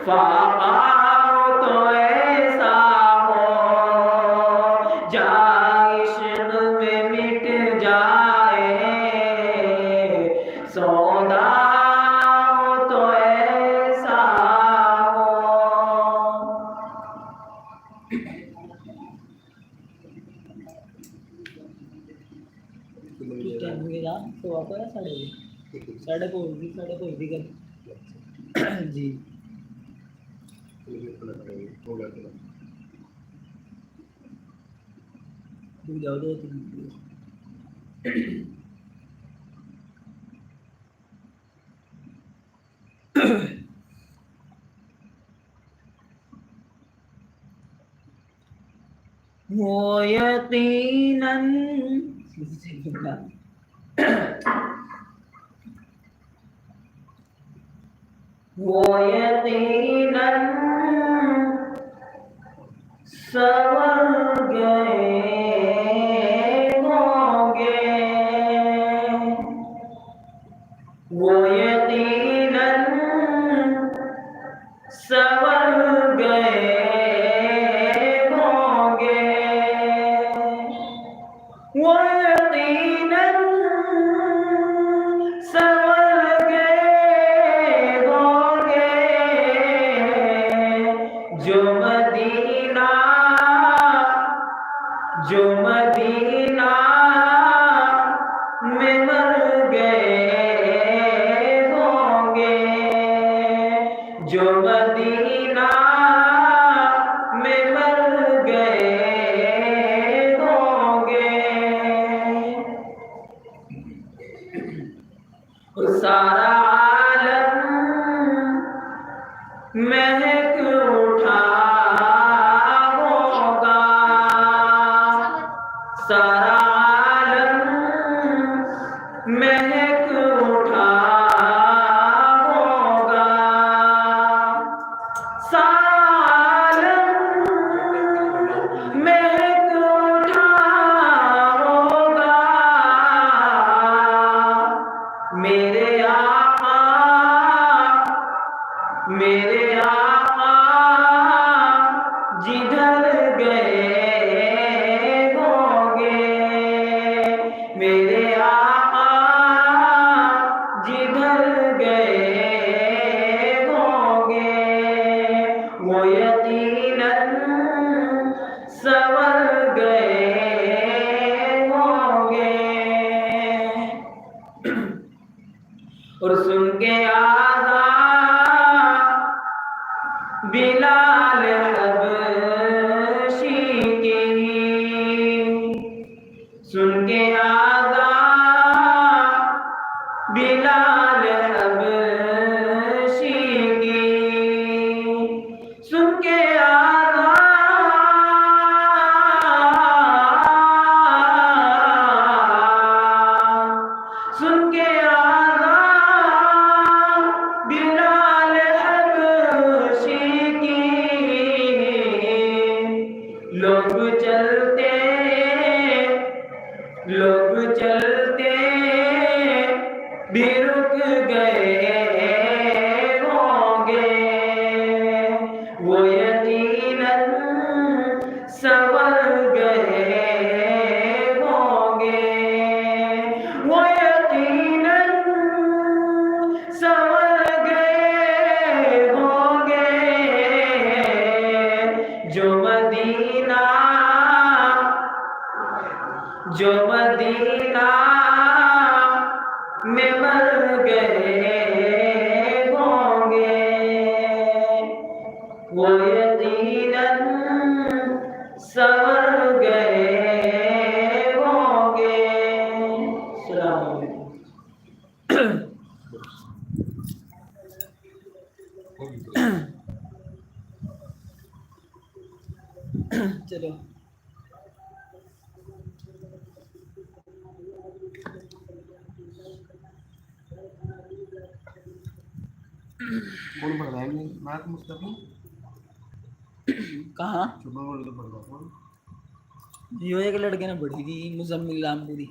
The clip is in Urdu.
فاقا تو ایسا ہو جائے عشق میں مٹ جائے سودا تو ایسا ہو. جی جاؤ دو وہ یقیناً وہ یقیناً سنور گئے ہوں گے وہ یقیناً سنور گئے ہوں گے وہ یقیناً سنور گئے ہوں گے جو مدینہ میں مر گئے ہوں گے جو مدینہ میں مر گئے ہوں گے سارا عالم مہک اٹھا ہوگا سارا عالم مہک اٹھا ہوگا سارا عالم مہک اٹھا ہوگا میرے آقا جدھر گئے ہوں گے میرے آقا جدھر گئے ہوں گے وہ یقیناً سنور گئے ہوں گے اور سن کے آذان بلال حبشی کی سن کے آذان بلال حبشی کی سن کے آذان سن کے بلال حبشی کی لوگ چلتے بھی رک گئے ہوں گے وہ یقیناً سنور گئے ہوں گے وہ یقیناً سنور گئے ہوں گے جو مدینہ میں مر گئے ہوں گے وہ یقیناً سنور گئے ہوں گے. السلام علیکم. چلو کون پڑھ رہا ہے نعت مصطفی کہاں چھپا بول کے پڑھ رہا یہ ایک لڑکے نے پڑھی تھی مزمل رام پوری